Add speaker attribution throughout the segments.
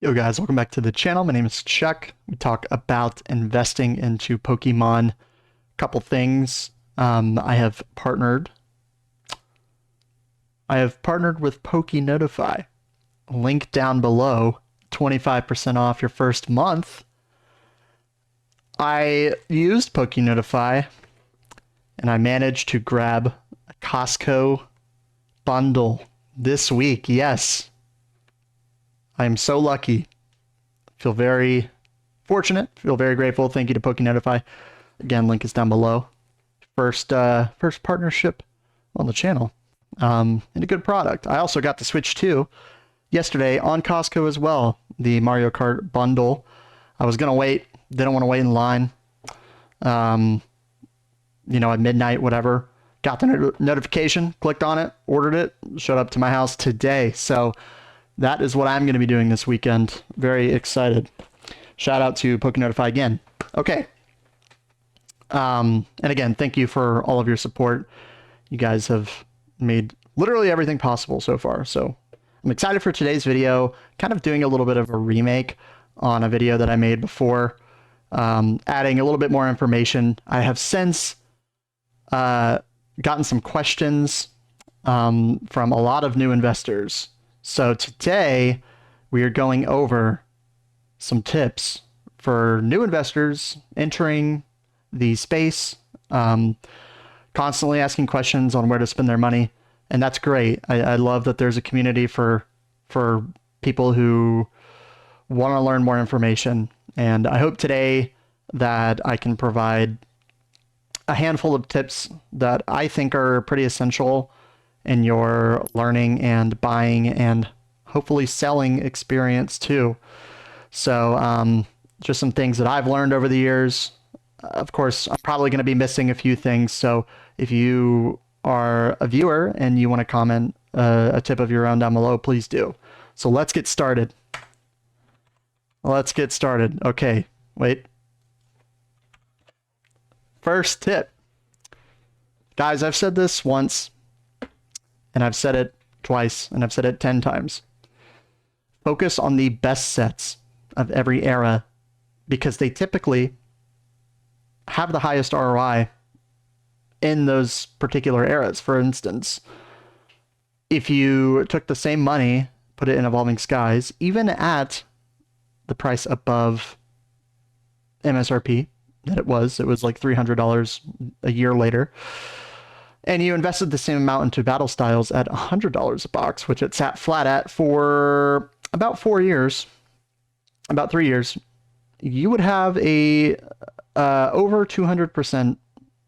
Speaker 1: Yo guys, welcome back to the channel. My name is Chuck. We talk about investing into Pokemon. Couple things. I have partnered with PokeNotify. Link down below. 25% off your first month. I used PokeNotify and I managed to grab a Costco bundle this week. Yes. I am so lucky. Feel very fortunate. Feel very grateful. Thank you to PokeNotify. Again, link is down below. First partnership on the channel. And a good product. I also got the Switch 2 yesterday on Costco as well. The Mario Kart bundle. I was gonna wait. Didn't want to wait in line. At midnight, whatever. Got the notification. Clicked on it. Ordered it. Showed up to my house today. So that is what I'm going to be doing this weekend. Very excited. Shout out to PokeNotify again. Okay. And again, thank you for all of your support. You guys have made literally everything possible so far. So I'm excited for today's video. Kind of doing a little bit of a remake on a video that I made before. Adding a little bit more information. I have since gotten some questions from a lot of new investors. So today we are going over some tips for new investors entering the space, constantly asking questions on where to spend their money. And that's great. I love that there's a community for people who want to learn more information. And I hope today that I can provide a handful of tips that I think are pretty essential in your learning and buying and hopefully selling experience too. So just some things that I've learned over the years. Of course, I'm probably going to be missing a few things. So if you are a viewer and you want to comment a tip of your own down below, please do. So let's get started. Okay, wait. First tip. Guys, I've said this once. And I've said it twice, and I've said it 10 times. Focus on the best sets of every era because they typically have the highest ROI in those particular eras. For instance, if you took the same money, put it in Evolving Skies, even at the price above MSRP that it was like $300 a year later, and you invested the same amount into battle styles at $100 a box, which it sat flat at for about 4 years, about 3 years, you would have a over 200%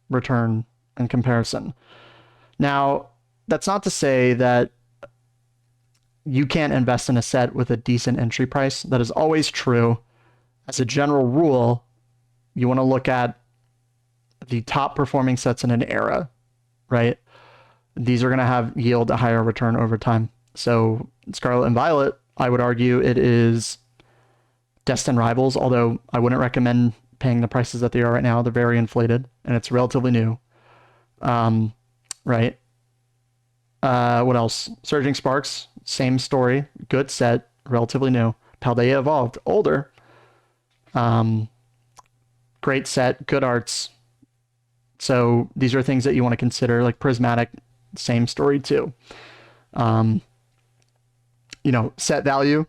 Speaker 1: return in comparison. Now, that's not to say that you can't invest in a set with a decent entry price. That is always true. As a general rule, you want to look at the top performing sets in an era. Right? These are going to yield a higher return over time. So Scarlet and Violet, I would argue it is destined rivals, although I wouldn't recommend paying the prices that they are right now. They're very inflated and it's relatively new. Right? What else? Surging Sparks, same story. Good set, relatively new. Paldea Evolved, older. Great set, good arts. So these are things that you want to consider, like Prismatic, same story too. Set value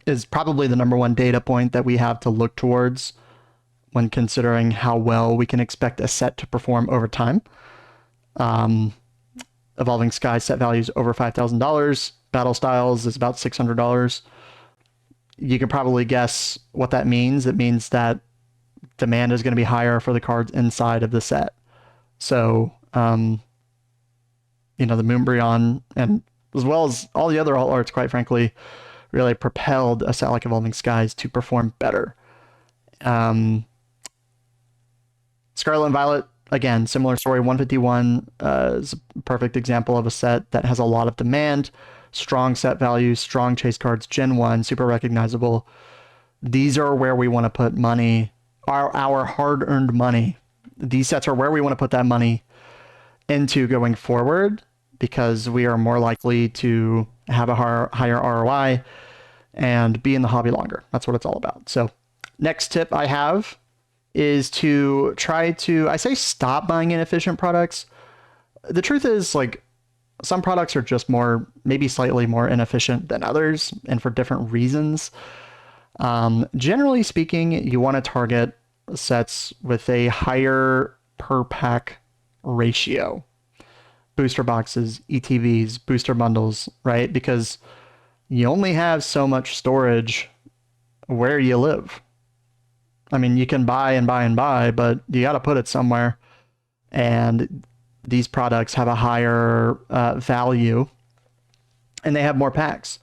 Speaker 1: is probably the number one data point that we have to look towards when considering how well we can expect a set to perform over time. Evolving Sky set value is over $5,000. Battle Styles is about $600. You can probably guess what that means. It means that demand is going to be higher for the cards inside of the set. So, the Moonbryon, and as well as all the other alt arts, quite frankly, really propelled a set like Evolving Skies to perform better. Scarlet and Violet, again, similar story. 151 is a perfect example of a set that has a lot of demand, strong set value, strong chase cards, Gen 1, super recognizable. These are where we want to put money. Our hard-earned money. These sets are where we want to put that money into going forward because we are more likely to have a higher ROI and be in the hobby longer. That's what it's all about. So next tip I have is to try to, I say stop buying inefficient products. The truth is, like, some products are just more, maybe slightly more inefficient than others, and for different reasons. Generally speaking, you want to target sets with a higher per pack ratio. Booster boxes, ETBs, booster bundles, right? Because you only have so much storage where you live. I mean, you can buy and buy and buy, but you got to put it somewhere. And these products have a higher value, and they have more packs.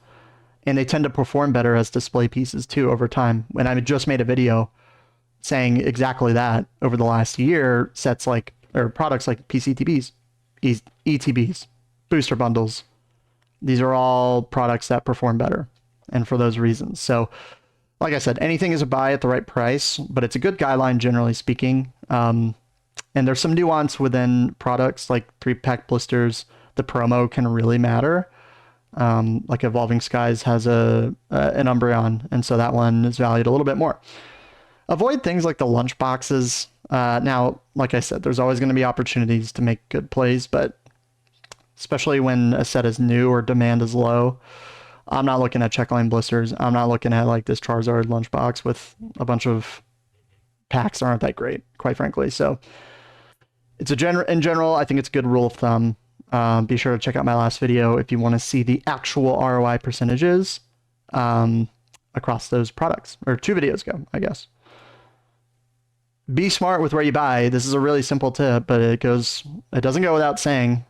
Speaker 1: And they tend to perform better as display pieces too over time. And I just made a video saying exactly that. Over the last year, sets like, or products like PCTBs, ETBs, booster bundles, these are all products that perform better, and for those reasons. So like I said, anything is a buy at the right price, but it's a good guideline generally speaking. And there's some nuance within products like 3-pack blisters. The promo can really matter. Like Evolving Skies has an Umbreon, and so that one is valued a little bit more. Avoid things like the lunch boxes. Now, like I said, there's always going to be opportunities to make good plays, but especially when a set is new or demand is low, I'm not looking at checkline blisters. I'm not looking at like this Charizard lunchbox with a bunch of packs that aren't that great, quite frankly. So it's in general, I think it's a good rule of thumb. Be sure to check out my last video if you want to see the actual ROI percentages across those products, or 2 videos ago, I guess. Be smart with where you buy. This is a really simple tip, but it doesn't go without saying.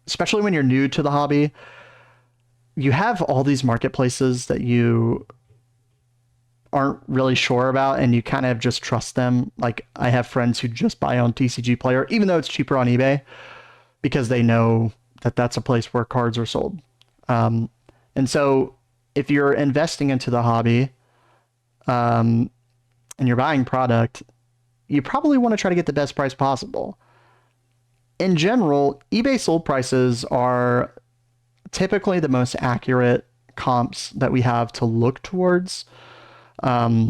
Speaker 1: Especially when you're new to the hobby, you have all these marketplaces that you aren't really sure about, and you kind of just trust them. Like, I have friends who just buy on TCG Player, even though it's cheaper on eBay, because they know that that's a place where cards are sold. And so if you're investing into the hobby, and you're buying product, you probably want to try to get the best price possible. In general, eBay sold prices are typically the most accurate comps that we have to look towards. For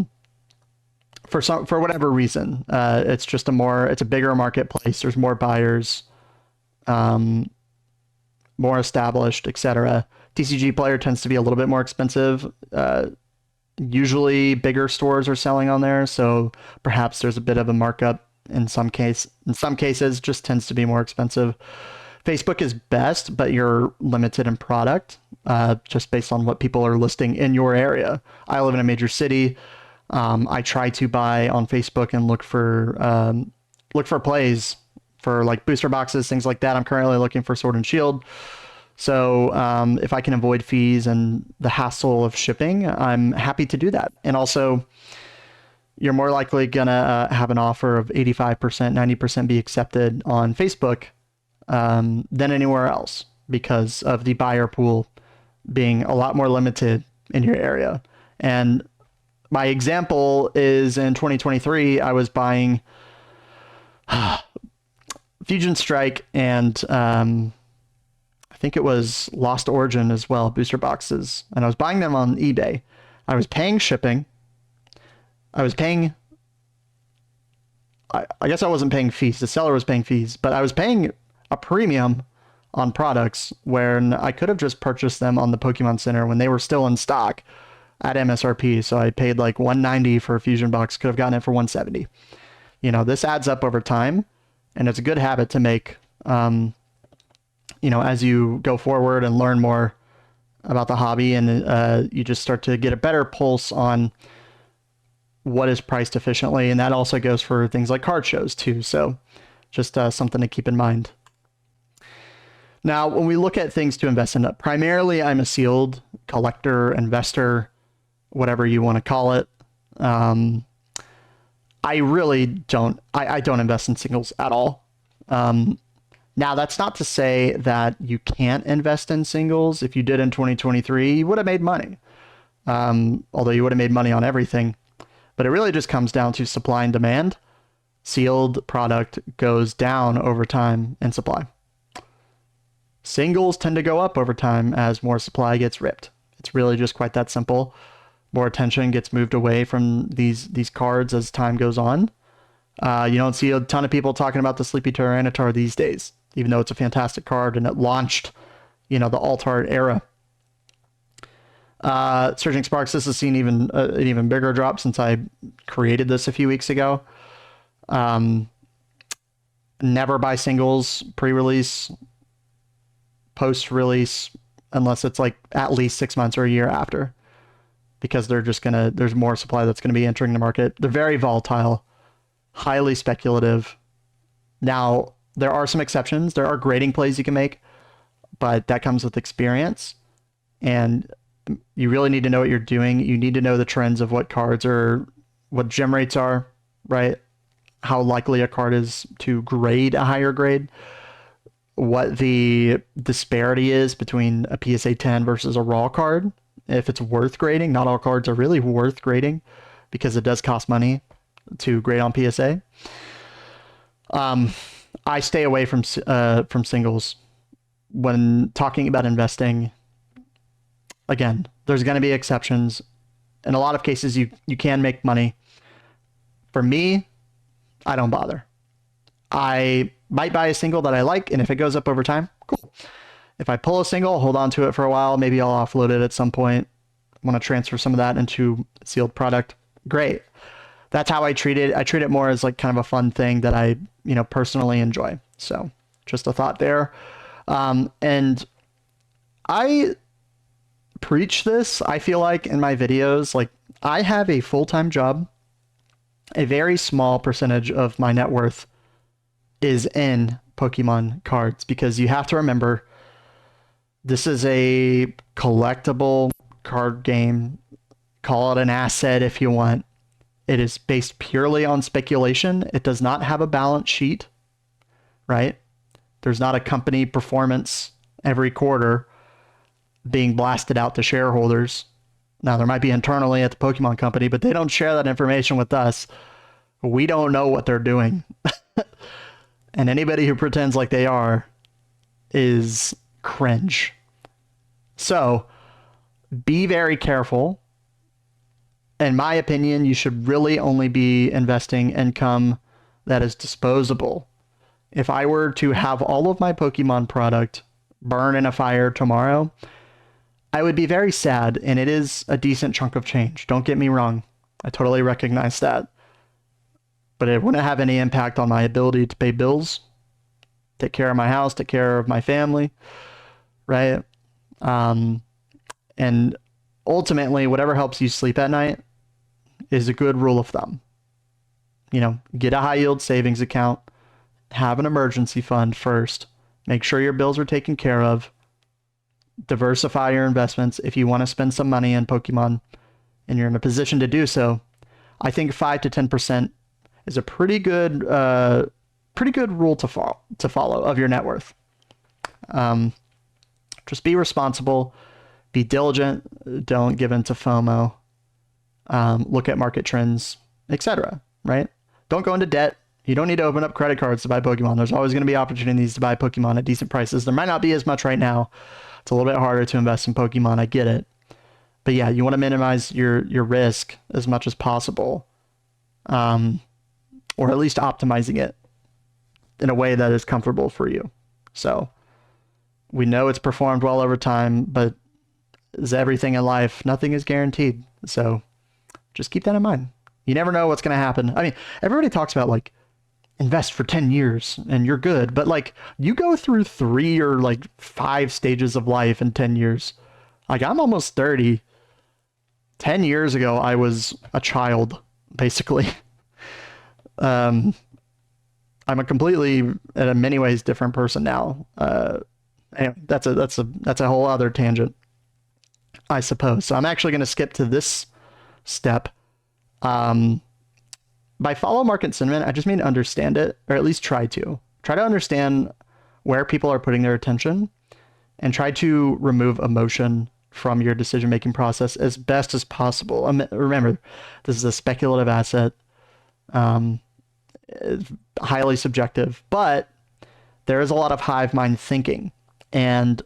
Speaker 1: whatever reason, it's just it's a bigger marketplace. There's more buyers, more established, etc. TCG Player tends to be a little bit more expensive. Usually bigger stores are selling on there, so perhaps there's a bit of a markup in some cases, just tends to be more expensive. Facebook is best, but you're limited in product, just based on what people are listing in your area. I live in a major city. I try to buy on Facebook and look for plays for like booster boxes, things like that. I'm currently looking for Sword and Shield. So if I can avoid fees and the hassle of shipping, I'm happy to do that. And also, you're more likely going to have an offer of 85%, 90% be accepted on Facebook than anywhere else, because of the buyer pool being a lot more limited in your area. And my example is in 2023, I was buying Fusion Strike and I think it was Lost Origin as well, booster boxes. And I was buying them on eBay. I was paying shipping. I guess I wasn't paying fees. The seller was paying fees, but I was paying a premium on products when I could have just purchased them on the Pokemon Center when they were still in stock at MSRP. So I paid like $190 for a Fusion box, could have gotten it for $170. You know, this adds up over time, and it's a good habit to make, you know, as you go forward and learn more about the hobby, and you just start to get a better pulse on what is priced efficiently. And that also goes for things like card shows too. So just something to keep in mind. Now, when we look at things to invest in, primarily I'm a sealed collector, investor, whatever you want to call it. I really don't, I don't invest in singles at all. Now, that's not to say that you can't invest in singles. If you did in 2023, you would have made money. Although you would have made money on everything. But it really just comes down to supply and demand. Sealed product goes down over time in supply. Singles tend to go up over time as more supply gets ripped. It's really just quite that simple. More attention gets moved away from these cards as time goes on. You don't see a ton of people talking about the Sleepy Tyranitar these days, even though it's a fantastic card and it launched, the alt-art era. Surging Sparks, this has seen an even bigger drop since I created this a few weeks ago. Never buy singles pre-release, post-release, unless it's like at least 6 months or a year after, because there's more supply that's going to be entering the market. They're very volatile, highly speculative. Now, there are some exceptions. There are grading plays you can make, but that comes with experience. And you really need to know what you're doing. You need to know the trends of what cards are, what gem rates are, right? How likely a card is to grade a higher grade, what the disparity is between a PSA 10 versus a raw card. If it's worth grading, not all cards are really worth grading because it does cost money to grade on PSA. I stay away from singles when talking about investing. Again, there's going to be exceptions. In a lot of cases, you can make money. For me, I don't bother. I might buy a single that I like, and if it goes up over time, cool. If I pull a single, hold on to it for a while, maybe I'll offload it at some point. I want to transfer some of that into a sealed product. Great. That's how I treat it. I treat it more as like kind of a fun thing that I, personally enjoy. So just a thought there. And I preach this, I feel like, in my videos. Like, I have a full-time job. A very small percentage of my net worth is in Pokemon cards, because you have to remember, this is a collectible card game. Call it an asset if you want. It is based purely on speculation. It does not have a balance sheet, right? There's not a company performance every quarter being blasted out to shareholders. Now, there might be internally at the Pokemon company, but they don't share that information with us. We don't know what they're doing. And anybody who pretends like they are is cringe. So be very careful. In my opinion, you should really only be investing income that is disposable. If I were to have all of my Pokemon product burn in a fire tomorrow, I would be very sad, and it is a decent chunk of change. Don't get me wrong. I totally recognize that. But it wouldn't have any impact on my ability to pay bills, take care of my house, take care of my family, right? And ultimately, whatever helps you sleep at night is a good rule of thumb. Get a high yield savings account, have an emergency fund first, make sure your bills are taken care of, diversify your investments. If you want to spend some money in Pokemon and you're in a position to do so, I think 5 to 10% is a pretty good rule to follow of your net worth. Just be responsible, be diligent, don't give in to FOMO, look at market trends, etc. Right? Don't go into debt. You don't need to open up credit cards to buy Pokemon. There's always going to be opportunities to buy Pokemon at decent prices. There might not be as much right now. It's a little bit harder to invest in Pokemon. I get it. But yeah, you want to minimize your risk as much as possible. Or at least optimizing it in a way that is comfortable for you. So we know it's performed well over time, but as everything in life, nothing is guaranteed. So just keep that in mind. You never know what's going to happen. I mean, everybody talks about like invest for 10 years and you're good, but like you go through 3 or like 5 stages of life in 10 years. Like, I'm almost 30. 10 years ago, I was a child, basically. I'm a completely, in many ways, different person now. Anyway, that's a whole other tangent, I suppose. So I'm actually going to skip to this step. By follow market sentiment, I just mean understand it, or at least try to understand where people are putting their attention, and try to remove emotion from your decision-making process as best as possible. Remember, this is a speculative asset. Highly subjective, but there is a lot of hive mind thinking, and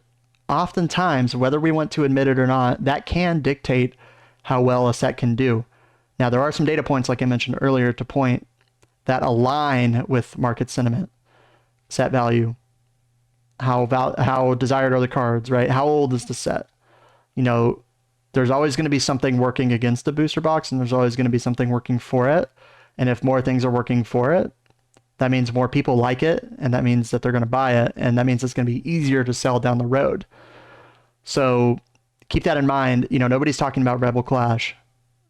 Speaker 1: oftentimes, whether we want to admit it or not, that can dictate how well a set can do. Now, there are some data points, like I mentioned earlier, to point that align with market sentiment, set value, how desired are the cards, right? How old is the set? You know, there's always going to be something working against the booster box, and there's always going to be something working for it. And if more things are working for it, that means more people like it, and that means that they're going to buy it, and that means it's going to be easier to sell down the road. So keep that in mind. You know, nobody's talking about Rebel Clash,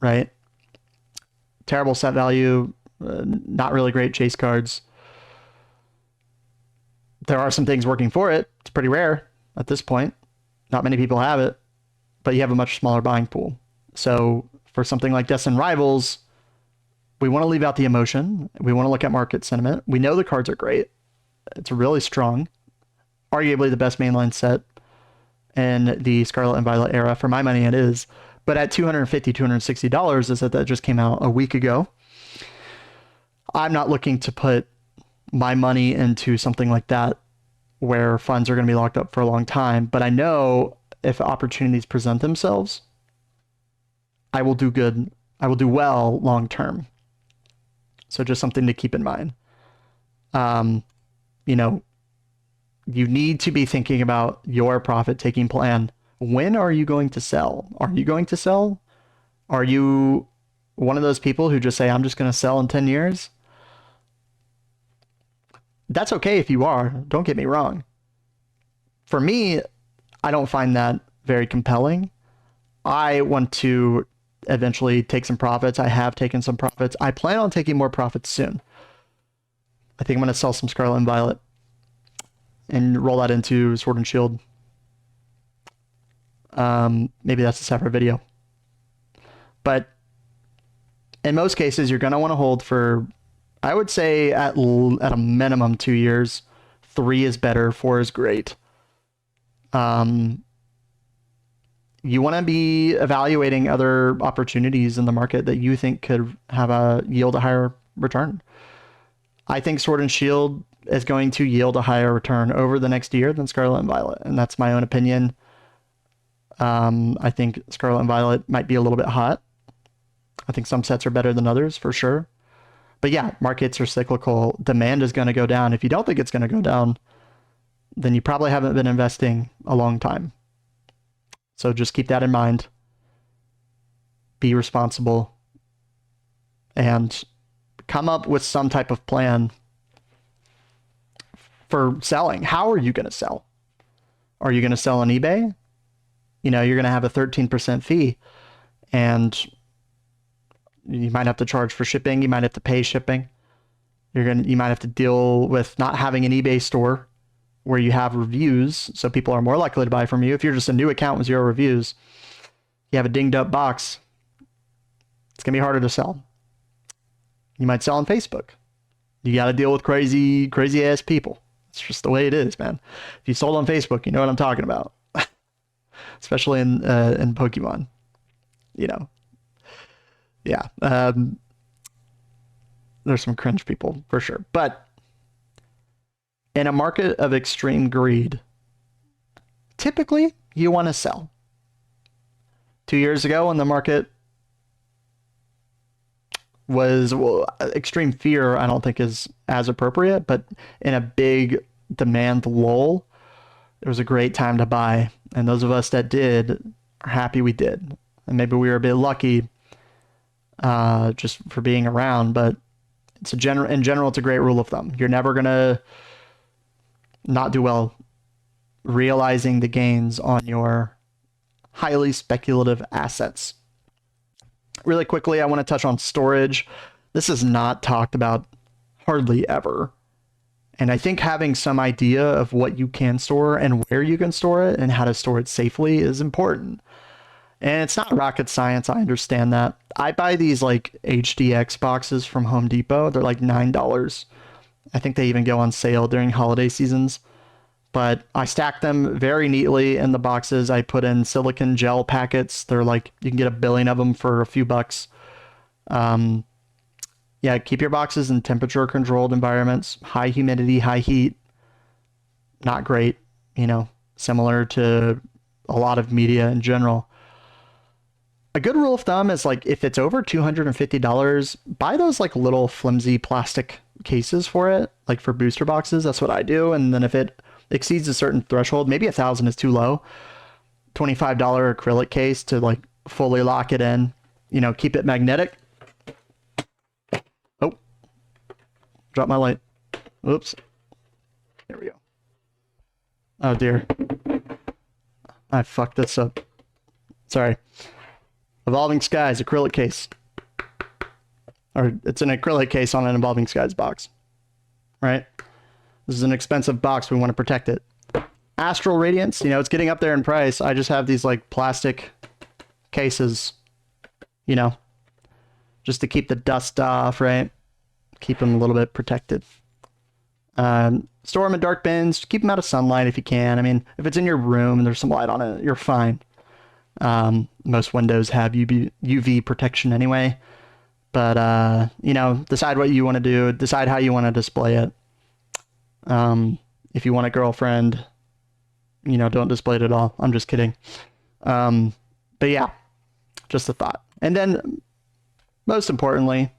Speaker 1: right? Terrible set value, not really great chase cards. There are some things working for it. It's pretty rare at this point. Not many people have it, but you have a much smaller buying pool. So for something like Destined Rivals, we want to leave out the emotion. We want to look at market sentiment. We know the cards are great. It's really strong. Arguably the best mainline set in the Scarlet and Violet era. For my money, it is. But at $250, $260, is that just came out a week ago. I'm not looking to put my money into something like that where funds are going to be locked up for a long time. But I know if opportunities present themselves, I will do good. I will do well long term. So just something to keep in mind. You know, you need to be thinking about your profit-taking plan. When are you going to sell? Are you going to sell? Are you one of those people who just say, I'm just going to sell in 10 years? That's okay if you are. Don't get me wrong. For me, I don't find that very compelling. I want to eventually take some profits. I have taken some profits. I plan on taking more profits soon. I think I'm going to sell some Scarlet and Violet and roll that into Sword and Shield. Maybe that's a separate video. But in most cases, you're going to want to hold for, I would say, at a minimum 2 years. 3 is better. 4 is great. You want to be evaluating other opportunities in the market that you think could have a yield a higher return. I think Sword and Shield is going to yield a higher return over the next year than Scarlet and Violet, and that's my own opinion. I think Scarlet and Violet might be a little bit hot. I think some sets are better than others for sure. But yeah, markets are cyclical. Demand is going to go down. If you don't think it's going to go down, then you probably haven't been investing a long time. So just keep that in mind. Be responsible and come up with some type of plan for selling. How are you going to sell? Are you going to sell on eBay? You know, you're going to have a 13% fee, and you might have to charge for shipping. You might have to pay shipping. You might have to deal with not having an eBay store where you have reviews, so people are more likely to buy from you. If you're just a new account with 0 reviews, you have a dinged up box, it's going to be harder to sell. You might sell on Facebook. You got to deal with crazy ass people. It's just the way it is, man. If you sold on Facebook, you know what I'm talking about. Especially in Pokemon, you know. Yeah. There's some cringe people for sure. But in a market of extreme greed, typically you want to sell. 2 years ago when the market was, well, extreme fear, I don't think is as appropriate, but in a big demand lull, it was a great time to buy. And those of us that did are happy we did. And maybe we were a bit lucky just for being around, but it's in general, it's a great rule of thumb. You're never going to not do well realizing the gains on your highly speculative assets. Really quickly, I want to touch on storage. This is not talked about hardly ever. And I think having some idea of what you can store and where you can store it and how to store it safely is important. And it's not rocket science. I understand that. I buy these like HDX boxes from Home Depot. They're like $9. I think they even go on sale during holiday seasons. But I stack them very neatly in the boxes. I put in silicone gel packets. They're like, you can get a billion of them for a few bucks. Yeah, keep your boxes in temperature controlled environments. High humidity, high heat. Not great, you know. similar to a lot of media in general. A good rule of thumb is like if it's over $250, buy those like little flimsy plastic cases for it, like for booster boxes. That's what I do. And then if it exceeds a certain threshold, maybe 1,000 is too low, $25 acrylic case to like fully lock it in, you know, keep it magnetic. Oh, drop my light. Oops. There we go. Oh dear. I fucked this up. Sorry. Evolving Skies acrylic case. Or it's an acrylic case on an Evolving Skies box. Right? This is an expensive box. We want to protect it. Astral Radiance, you know, it's getting up there in price. I just have these like plastic cases, you know, just to keep the dust off, right? Keep them a little bit protected. Store them in dark bins. Keep them out of sunlight if you can. I mean, if it's in your room and there's some light on it, you're fine. Most windows have UV protection anyway. But, you know, decide what you want to do. Decide how you want to display it. If you want a girlfriend, you know, don't display it at all. I'm just kidding. But yeah, just a thought. And then, most importantly,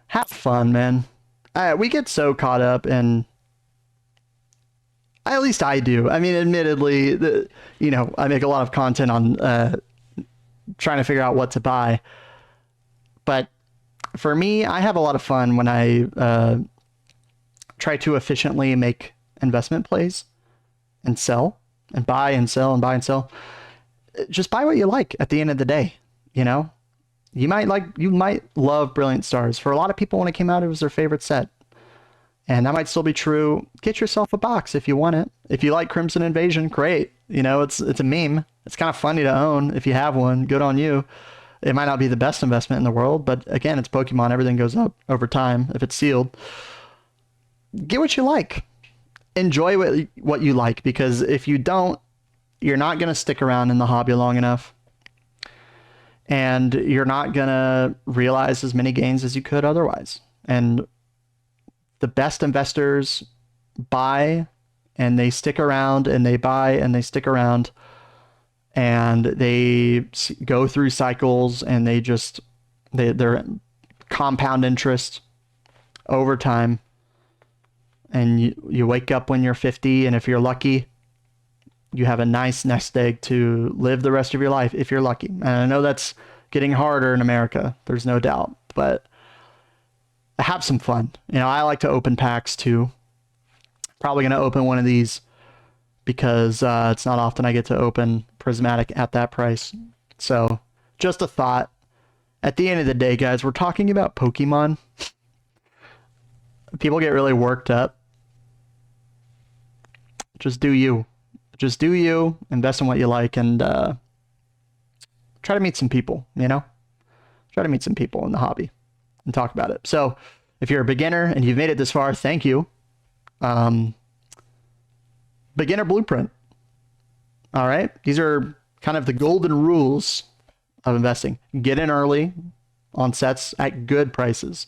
Speaker 1: have fun, man. We get so caught up in, at least I do. I mean, admittedly, you know, I make a lot of content on trying to figure out what to buy. But for me, I have a lot of fun when I try to efficiently make investment plays and sell and buy and sell and buy and sell. Just buy what you like at the end of the day, you know? You might love Brilliant Stars. For a lot of people, when it came out, it was their favorite set. And that might still be true. Get yourself a box if you want it. If you like Crimson Invasion, great. You know, it's a meme. It's kind of funny to own. If you have one, good on you. It might not be the best investment in the world, but again, it's Pokemon. Everything goes up over time if it's sealed. Get what you like. Enjoy what you like, because if you don't, you're not going to stick around in the hobby long enough. And you're not going to realize as many gains as you could otherwise. And the best investors buy and they stick around, and they buy and they stick around, and they go through cycles, and they're compound interest over time. And you wake up when you're 50, and if you're lucky, you have a nice nest egg to live the rest of your life if you're lucky. And I know that's getting harder in America, there's no doubt, but have some fun. You know, I like to open packs too. Probably going to open one of these because it's not often I get to open Prismatic at that price. So just a thought. At the end of the day, guys, we're talking about Pokemon. People get really worked up. Just do you. Just do you. Invest in what you like, and try to meet some people, you know? Try to meet some people in the hobby and talk about it. So if you're a beginner and you've made it this far, thank you. Beginner blueprint. All right. These are kind of the golden rules of investing. Get in early on sets at good prices.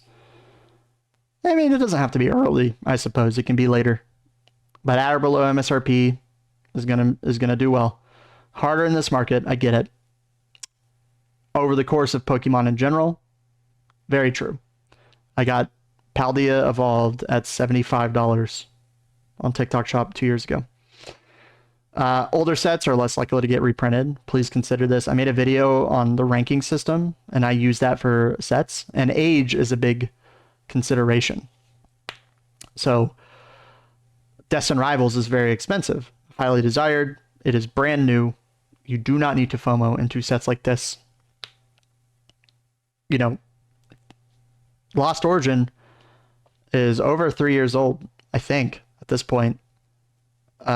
Speaker 1: I mean, it doesn't have to be early, I suppose. It can be later. But at or below MSRP is gonna do well. Harder in this market, I get it. Over the course of Pokemon in general, very true. I got Paldea Evolved at $75 on TikTok Shop 2 years ago. Older sets are less likely to get reprinted. Please consider this. I made a video on the ranking system, and I use that for sets, and age is a big consideration. So Destin Rivals is very expensive, highly desired. It is brand new. You do not need to FOMO into sets like this. You know, Lost Origin is over 3 years old, I think, at this point,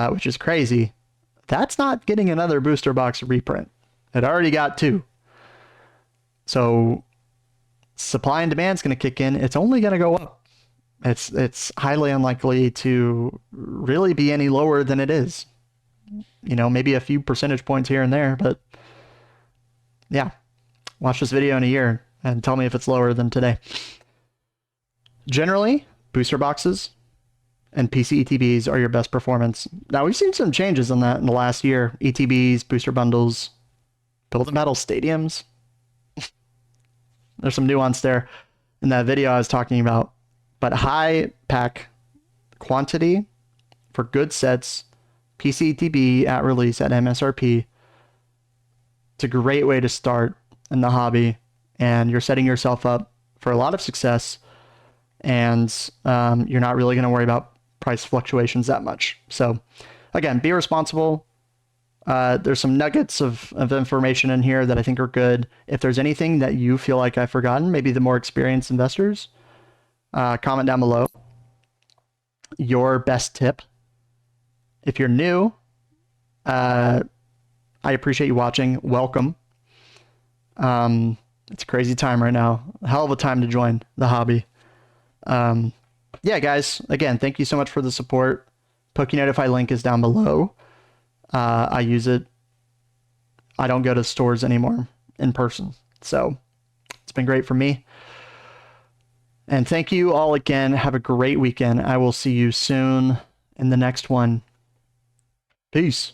Speaker 1: which is crazy. That's not getting another booster box reprint. It already got 2. So supply and demand is going to kick in. It's only going to go up. It's highly unlikely to really be any lower than it is. You know, maybe a few percentage points here and there, but yeah. Watch this video in a year and tell me if it's lower than today. Generally, booster boxes and PC ETBs are your best performance. Now, we've seen some changes on that in the last year. ETBs, booster bundles, build a metal stadiums. There's some nuance there in that video I was talking about. But high pack quantity for good sets, PC ETB at release at MSRP, it's a great way to start in the hobby, and you're setting yourself up for a lot of success, and you're not really going to worry about price fluctuations that much. So again, be responsible. There's some nuggets of information in here that I think are good. If there's anything that you feel like I've forgotten, maybe the more experienced investors, comment down below your best tip. If you're new, I appreciate you watching. Welcome. It's a crazy time right now. A hell of a time to join the hobby. Yeah, guys, again, thank you so much for the support. PokeNotify link is down below. I use it. I don't go to stores anymore in person. So it's been great for me. And thank you all again. Have a great weekend. I will see you soon in the next one. Peace.